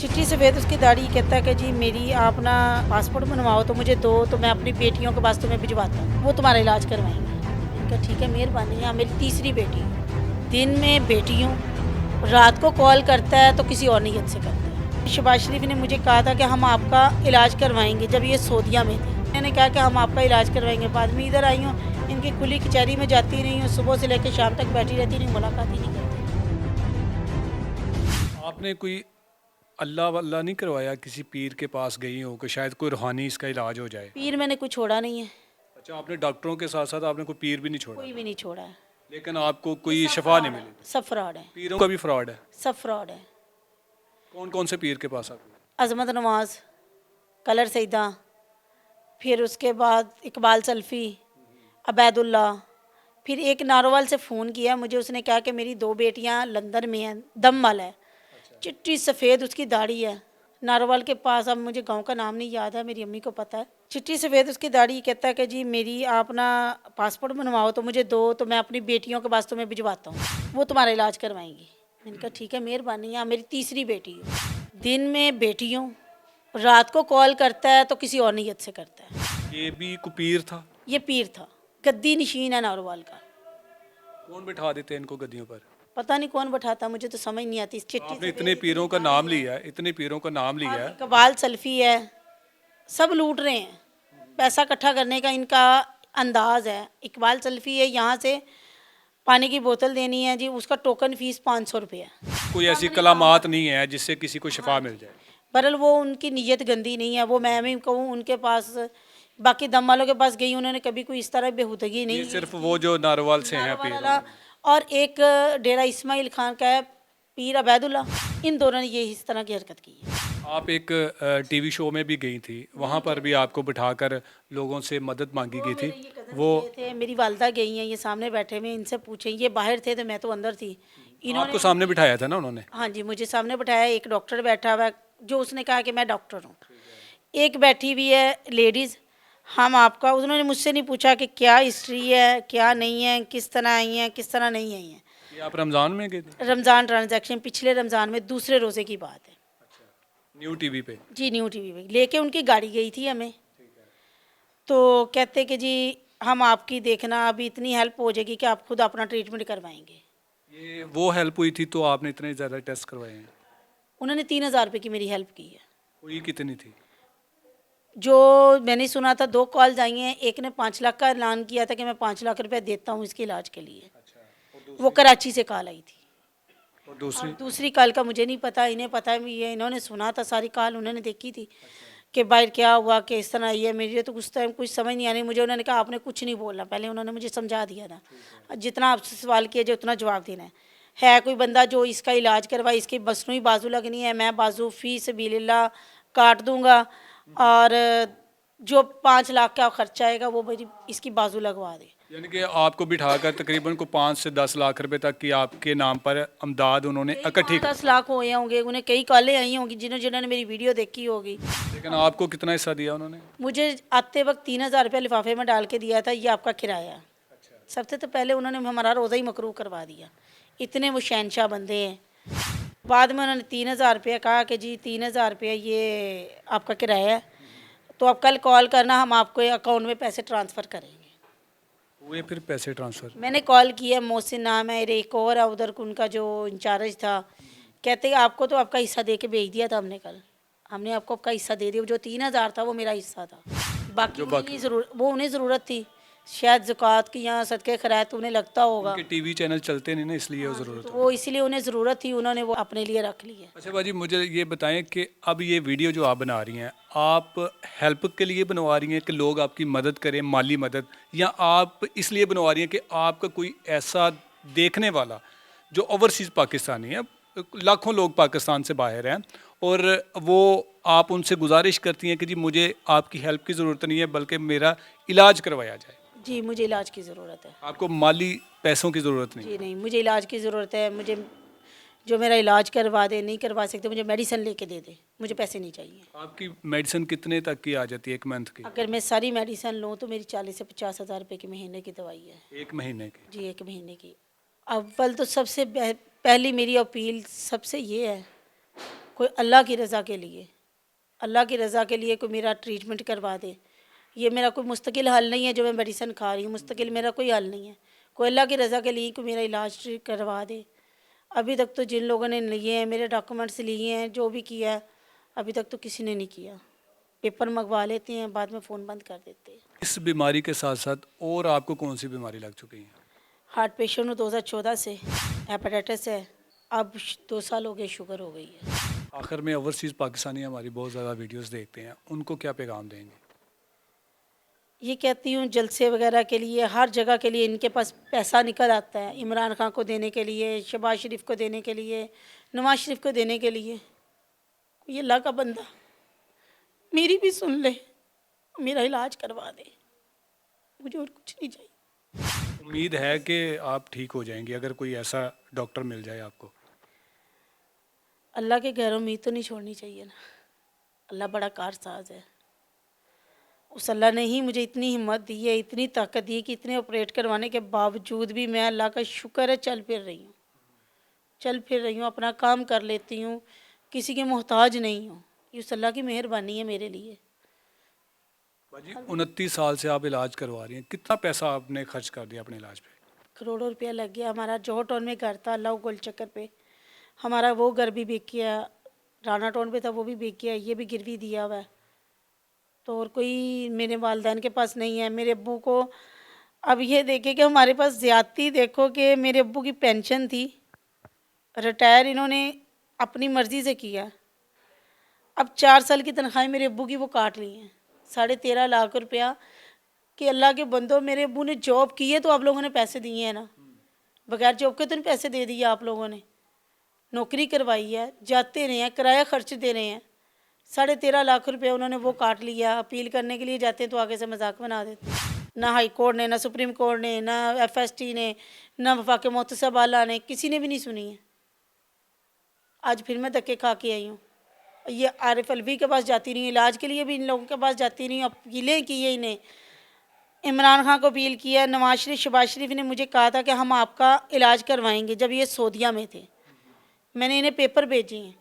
चिट्ठी सफ़ेद उसकी दाढ़ी कहता है कि जी मेरी आप ना पासपोर्ट बनवाओ तो मुझे दो, तो मैं अपनी बेटियों के पास तुम्हें भिजवाता हूँ, वो तुम्हारा इलाज करवाएंगे। इनका ठीक है, मेहरबानी। हाँ, मेरी तीसरी बेटी है। दिन में बेटी हूँ, रात को कॉल करता है तो किसी और नीयत से करता है। शहबाज शरीफ ने मुझे कहा था कि हम आपका इलाज करवाएंगे, जब ये सऊदीया में थे। मैंने कहा कि हम आपका इलाज करवाएंगे। बाद में इधर आई हूँ, इनकी खुली कचहरी में जाती रही हूँ, सुबह से लेकर शाम तक बैठी रहती रही, मुलाकात ही नहीं करती। आपने कोई अल्लाह वल्लाह नहीं करवाया, किसी पीर के पास गई हो कि शायद कोई रूहानी इसका इलाज हो जाए? पीर मैंने कुछ छोड़ा नहीं है, अच्छा, आपने डॉक्टरों के साथ साथ आपने कोई पीर भी नहीं छोड़ा, कोई भी नहीं छोड़ा है। लेकिन आपको ये कोई सब शफा फ्रॉड नहीं है, मिली? सब फ्रॉड है, पीरों का भी फ्रॉड है? सब फ्रॉड है। कौन कौन से पीर के पास आप? अजमत नवाज, कलर सईदा, फिर उसके बाद इकबाल सल्फ़ी, अबैदुल्ला। फिर एक नारोवाल से फ़ोन किया मुझे, उसने कहा कि मेरी दो बेटियां लंदन में हैं, दम वाला है, चिट्टी सफ़ेद उसकी दाढ़ी है। नारोवाल के पास, अब मुझे गांव का नाम नहीं याद है, मेरी अम्मी को पता है। चिट्टी सफ़ेद उसकी दाढ़ी, कहता है कि जी मेरी आप ना पासपोर्ट बनवाओ तो मुझे दो, तो मैं अपनी बेटियों के पास तुम्हें भिजवाता हूँ, वो तुम्हारा इलाज करवाएंगी। मैंने कहा ठीक है, मेहरबानी। हाँ, मेरी तीसरी बेटी है। दिन में बेटी हूँ, रात को कॉल करता है तो किसी और नीयत से करता है। ये भी कोई पीर था? ये पीर था, गद्दी नशीन है नारोवाल का। कौन बिठा देते हैं इनको गद्दियों पर? पता नहीं कौन बैठाता, मुझे तो समझ नहीं आती। चिट्ठी आपने से इतने पीरों का नाम लिया है, इतने पीरों का नाम लिया है। इकबाल सल्फ़ी है, सब लूट रहे हैं। पैसा इकट्ठा करने का इनका अंदाज है। इकबाल सल्फ़ी है, यहाँ से पानी की बोतल देनी है जी, उसका टोकन फ़ीस 500 रुपये है। कोई ऐसी कलामात नहीं है जिससे किसी को शफा मिल जाए? बहरहाल वो उनकी नीयत गंदी नहीं है, वो मैं भी कहूँ उनके पास, बाकी दम वालों के पास गई, उन्होंने कभी कोई इस तरह बेहुदगी नहीं ये की। सिर्फ वो जो नारोवाल से हैं पीर? वाला और एक डेरा इस्माइल खान का है, पीर अबैदुल्ला, इन दोनों ने ये इस तरह की हरकत की है। आप एक टीवी शो में भी गई थी, वहाँ पर भी आपको बिठाकर लोगों से मदद मांगी गई थी। वो ये थे, मेरी वालदा गई हैं, ये सामने बैठे हुए, इनसे पूछें। ये बाहर थे तो मैं तो अंदर थी। इन्होंने आपको सामने बिठाया था ना उन्होंने? हाँ जी, मुझे सामने बैठाया। एक डॉक्टर बैठा हुआ है, जो उसने कहा कि मैं डॉक्टर हूँ। एक बैठी हुई है लेडीज़, हम आपका, उन्होंने मुझसे नहीं पूछा कि क्या हिस्ट्री है, क्या नहीं है, किस तरह आई हैं, किस तरह नहीं आई हैं। ये आप रमज़ान में गए थे? रमज़ान ट्रांजैक्शन पिछले रमज़ान में, दूसरे रोज़े की बात है न्यू टीवी पे? जी। न्यू टीवी में लेके उनकी गाड़ी गई थी हमें, तो कहते कि जी हम आपकी देखना अभी इतनी हेल्प हो जाएगी कि आप खुद अपना ट्रीटमेंट करवाएंगे। ये वो हेल्प हुई थी तो आपने इतने ज़्यादा टेस्ट करवाए हैं? उन्होंने 3,000 रुपये की मेरी हेल्प की है। हुई कितनी थी? जो मैंने सुना था, दो कॉल्स आई हैं, एक ने 5 लाख का ऐलान किया था कि मैं 5 लाख रुपए देता हूँ इसके इलाज के लिए। वो कराची से कॉल आई थी। और दूसरी? और दूसरी कॉल का मुझे नहीं पता, इन्हें पता है, ये इन्होंने सुना था, सारी कॉल उन्होंने देखी थी कि बाहर क्या हुआ, कि इस तरह आई है। मेरे तो उस टाइम कुछ समझ नहीं आनी मुझे। उन्होंने कहा आपने कुछ नहीं बोलना, पहले उन्होंने मुझे समझा दिया था, जितना आपसे सवाल किया जो उतना जवाब देना है कोई बंदा जो इसका इलाज करवाए, इसकी मसनूई बाजू लगनी है, मैं बाजू फ़ी सबीलिल्लाह काट दूंगा, और जो 5 लाख का खर्चा आएगा वो मेरी इसकी बाजू लगवा दे। यानी कि आपको बिठाकर तकरीबन को 5 से 10 लाख रुपए तक की आपके नाम पर अमदाद उन्होंने इकट्ठी की। 10 लाख हुए होंगे, उन्हें कई कॉलें आई होंगी जिन्होंने मेरी वीडियो देखी होगी। लेकिन आपको कितना हिस्सा दिया उन्होंने? मुझे आते वक्त 3,000 रुपये लिफाफे में डाल के दिया था, ये आपका किराया। सबसे तो पहले उन्होंने हमारा रोज़ा ही मकरू करवा दिया, इतने वो शहनशाह बंदे हैं। बाद में उन्होंने 3,000 रुपये कहा कि जी 3,000 रुपये ये आपका किराया है, तो आप कल कॉल करना, हम आपको अकाउंट में पैसे ट्रांसफ़र करेंगे। हुए फिर पैसे ट्रांसफ़र? मैंने कॉल किया, मोहसिन नाम है, एक और है उधर उनका जो इंचार्ज था, कहते हैं आपको तो आपका हिस्सा दे के भेज दिया था हमने कल, हमने आपको आपका हिस्सा दे दिया। जो 3,000 था वो मेरा हिस्सा था, बाकी वो उन्हें ज़रूरत थी, शायद ज़कात की या सदक़े खैरात उन्हें लगता होगा, उनके टीवी चैनल चलते नहीं ना, इसलिए वो तो ज़रूरत है। वो इसीलिए उन्हें ज़रूरत थी, उन्होंने वो अपने लिए रख ली है। अच्छा बाजी, मुझे ये बताएं कि अब ये वीडियो जो आप बना रही हैं, आप हेल्प के लिए बनवा रही हैं कि लोग आपकी मदद करें, माली मदद, या आप इसलिए बनवा रही हैं कि आपका कोई ऐसा देखने वाला जो ओवरसीज़ पाकिस्तानी है, लाखों लोग पाकिस्तान से बाहर हैं, और वो आप उनसे गुजारिश करती हैं कि जी मुझे आपकी हेल्प की ज़रूरत नहीं है बल्कि मेरा इलाज करवाया जाए? जी, मुझे इलाज की ज़रूरत है। आपको माली पैसों की ज़रूरत नहीं? जी नहीं, मुझे इलाज की ज़रूरत है। मुझे जो मेरा इलाज करवा दे, नहीं करवा सकते मुझे मेडिसिन लेके दे दे, मुझे पैसे नहीं चाहिए। आपकी मेडिसिन कितने तक की आ जाती है एक मंथ की? अगर मैं सारी मेडिसिन लूँ तो मेरी 40 से 50 हज़ार रुपये की महीने की दवाई है। एक महीने की? जी, एक महीने की। अव्वल तो सबसे पहली मेरी अपील सबसे ये है कोई अल्लाह की रज़ा के लिए, अल्लाह की रज़ा के लिए कोई मेरा ट्रीटमेंट करवा दे। ये मेरा कोई मुस्तकिल हल नहीं है जो मैं मेडिसिन खा रही हूँ, मुस्तकिल मेरा कोई हल नहीं है। कोई अल्लाह की रज़ा के लिए कोई मेरा इलाज करवा दे। अभी तक तो जिन लोगों ने लिए हैं, मेरे डॉक्यूमेंट्स लिए हैं, जो भी किया है, अभी तक तो किसी ने नहीं किया। पेपर मंगवा लेते हैं, बाद में फ़ोन बंद कर देते हैं। इस बीमारी के साथ साथ और आपको कौन सी बीमारी लग चुकी है? हार्ट पेशेंट हूँ 2014 से, हेपेटाइटिस है, अब 2 साल हो गए, शुगर हो गई है। आखिर में ओवरसीज़ पाकिस्तानी हमारी बहुत ज़्यादा वीडियोस देखते हैं, उनको क्या पैगाम देंगे? ये कहती हूँ जलसे वगैरह के लिए, हर जगह के लिए इनके पास पैसा निकल आता है। इमरान खान को देने के लिए, शहबाज शरीफ को देने के लिए, नवाज शरीफ को देने के लिए। ये अल्लाह का बंदा मेरी भी सुन ले, मेरा इलाज करवा दे, मुझे और कुछ नहीं चाहिए। उम्मीद है कि आप ठीक हो जाएंगे अगर कोई ऐसा डॉक्टर मिल जाए आपको। अल्लाह के घर उम्मीद तो नहीं छोड़नी चाहिए ना। अल्लाह बड़ा कारसाज है। उस अल्लाह ने ही मुझे इतनी हिम्मत दी है, इतनी ताकत दी है कि इतने ऑपरेट करवाने के बावजूद भी मैं, अल्लाह का शुक्र है, चल फिर रही हूँ। चल फिर रही हूँ, अपना काम कर लेती हूँ, किसी के मोहताज नहीं हूँ। ये उस अल्लाह की मेहरबानी है मेरे लिए। बाजी 29 साल से आप इलाज करवा रही हैं, कितना पैसा आपने खर्च कर दिया अपने इलाज पे? करोड़ों रुपया लग गया। हमारा जौहर टाउन में घर था, अल्लाह गोल चक्कर पे, हमारा वो घर भी बिक गया। राना टाउन पे था, वो भी बिक गया। ये भी गिरवी दिया हुआ है। तो और कोई मेरे वालिदैन के पास नहीं है। मेरे अब्बू को, अब ये देखे कि हमारे पास ज़्यादती, देखो कि मेरे अब्बू की पेंशन थी, रिटायर इन्होंने अपनी मर्ज़ी से किया। अब 4 साल की तनख्वाही मेरे अब्बू की वो काट ली हैं, 13.5 लाख रुपया। कि अल्लाह के बंदो, मेरे अब्बू ने जॉब की है तो आप लोगों ने पैसे दिए हैं ना, बगैर जॉब के तो नहीं पैसे दे दिए आप लोगों ने। नौकरी करवाई है, जाते रहे हैं, किराया खर्च दे रहे हैं। 13.5 लाख रुपए उन्होंने वो काट लिया। अपील करने के लिए जाते हैं तो आगे से मजाक बना देते हैं। ना हाई कोर्ट ने, ना सुप्रीम कोर्ट ने, ना FST ने, ना वफाक मोहतसब आला ने, किसी ने भी नहीं सुनी है। आज फिर मैं धक्के खा के आई हूँ। ये आरिफ अलवी के पास जाती रही, इलाज के लिए भी इन लोगों के पास जाती रही, अपीलें की है इन्हें। इमरान खान को अपील किया, नवाज शरीफ, शहबाज शरीफ ने मुझे कहा था कि हम आपका इलाज करवाएंगे, जब ये सऊदीया में थे। मैंने इन्हें पेपर भेजे हैं,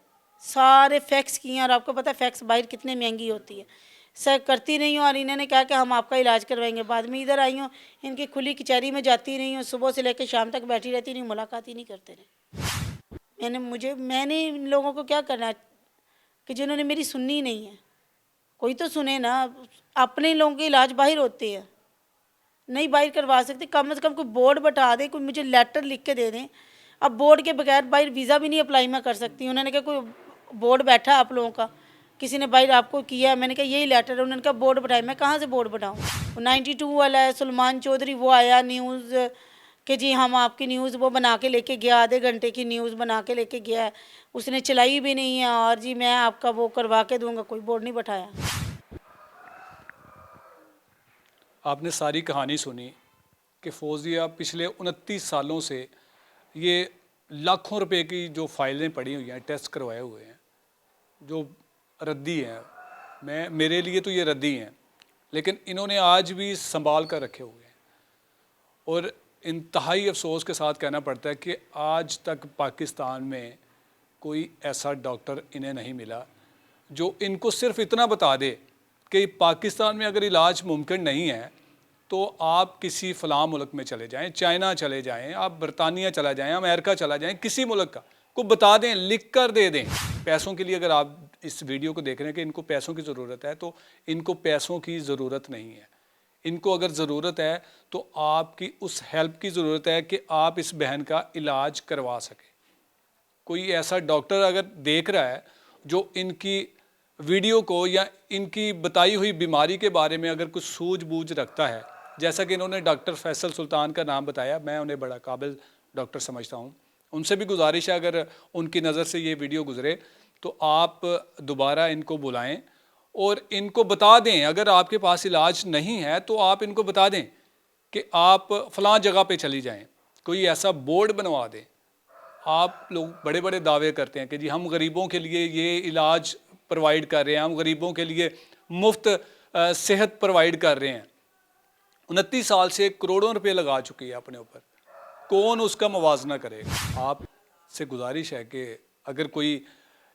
सारे फैक्स किए हैं, और आपको पता है फैक्स बाहर कितनी महंगी होती है। सर करती नहीं हूँ, और इन्होंने कहा कि हम आपका इलाज करवाएंगे। बाद में इधर आई हूँ, इनकी खुली कचहरी में जाती रही हूँ, सुबह से लेकर शाम तक बैठी रहती रही, मुलाकात ही नहीं करते रहे। मैंने इन लोगों को क्या करना है कि जिन्होंने मेरी सुननी ही नहीं है। कोई तो सुने ना। अपने लोगों के इलाज बाहर होते हैं, नहीं बाहर करवा सकते। कम से कम कोई बोर्ड बैठा दे, कोई मुझे लेटर लिख के दे दें। अब बोर्ड के बगैर बाहर वीज़ा भी नहीं अप्लाई मैं कर सकती। उन्होंने कहा कोई बोर्ड बैठा आप लोगों का, किसी ने बाहर आपको किया। मैंने कहा यही लेटर है। उन्होंने कहा बोर्ड बैठाए। मैं कहाँ से बोर्ड बैठाऊँ? 92 वाला है सलमान चौधरी, वो आया न्यूज़ कि जी हम आपकी न्यूज़, वो बना के लेके गया, आधे घंटे की न्यूज़ बना के लेके गया है, उसने चलाई भी नहीं है, और जी मैं आपका वो करवा के दूँगा। कोई बोर्ड नहीं बैठाया। आपने सारी कहानी सुनी कि फौजिया पिछले 29 सालों से ये लाखों रुपए की जो फाइलें पड़ी हुई हैं, टेस्ट करवाए हुए हैं, जो रद्दी हैं, मेरे लिए तो ये रद्दी हैं, लेकिन इन्होंने आज भी संभाल कर रखे हुए हैं। और इंतहाई अफसोस के साथ कहना पड़ता है कि आज तक पाकिस्तान में कोई ऐसा डॉक्टर इन्हें नहीं मिला जो इनको सिर्फ इतना बता दे कि पाकिस्तान में अगर इलाज मुमकिन नहीं है तो आप किसी फ़लाँ मुल्क में चले जाएं, चाइना चले जाएं, आप बरतानिया चला जाएं, अमेरिका चला जाएं, किसी मुल्क का को बता दें, लिख कर दे दें। पैसों के लिए अगर आप इस वीडियो को देख रहे हैं कि इनको पैसों की ज़रूरत है, तो इनको पैसों की ज़रूरत नहीं है। इनको अगर ज़रूरत है तो आपकी उस हेल्प की ज़रूरत है कि आप इस बहन का इलाज करवा सकें। कोई ऐसा डॉक्टर अगर देख रहा है जो इनकी वीडियो को या इनकी बताई हुई बीमारी के बारे में अगर कुछ सूझबूझ रखता है, जैसा कि इन्होंने डॉक्टर फैसल सुल्तान का नाम बताया, मैं उन्हें बड़ा काबिल डॉक्टर समझता हूँ। उनसे भी गुजारिश है अगर उनकी नज़र से ये वीडियो गुजरे तो आप दोबारा इनको बुलाएं और इनको बता दें, अगर आपके पास इलाज नहीं है तो आप इनको बता दें कि आप फ़लाँ जगह पे चली जाएं, कोई ऐसा बोर्ड बनवा दें। आप लोग बड़े बड़े दावे करते हैं कि जी हम गरीबों के लिए ये इलाज प्रोवाइड कर रहे हैं, हम गरीबों के लिए मुफ्त सेहत प्रोवाइड कर रहे हैं। 29 साल से करोड़ों रुपए लगा चुकी है अपने ऊपर, कौन उसका मुवाजना करेगा? आपसे गुजारिश है कि अगर कोई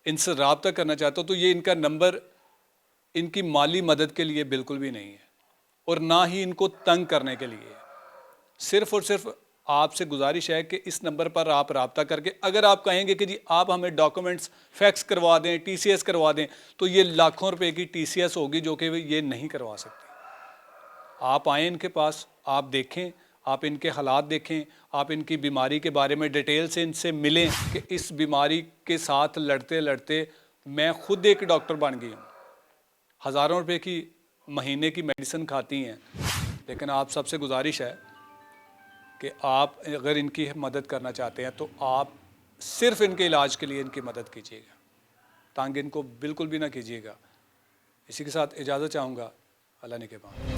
इनसे रब्ता करना चाहते हो तो ये इनका नंबर इनकी माली मदद के लिए बिल्कुल भी नहीं है और ना ही इनको तंग करने के लिए है। सिर्फ और सिर्फ आपसे गुजारिश है कि इस नंबर पर आप रब्ता करके अगर आप कहेंगे कि जी आप हमें डॉक्यूमेंट्स फैक्स करवा दें, टीसीएस करवा दें, तो ये लाखों रुपए की टीसीएस होगी जो कि ये नहीं करवा सकते। आप आएँ इनके पास, आप देखें, आप इनके हालात देखें, आप इनकी बीमारी के बारे में डिटेल से इनसे मिलें कि इस बीमारी के साथ लड़ते लड़ते मैं खुद एक डॉक्टर बन गई हूँ, हज़ारों रुपए की महीने की मेडिसिन खाती हैं। लेकिन आप सबसे गुजारिश है कि आप अगर इनकी मदद करना चाहते हैं तो आप सिर्फ इनके इलाज के लिए इनकी मदद कीजिएगा, तंग इनको बिल्कुल भी ना कीजिएगा। इसी के साथ इजाज़त चाहूँगा। अल्लाह ने के बाद।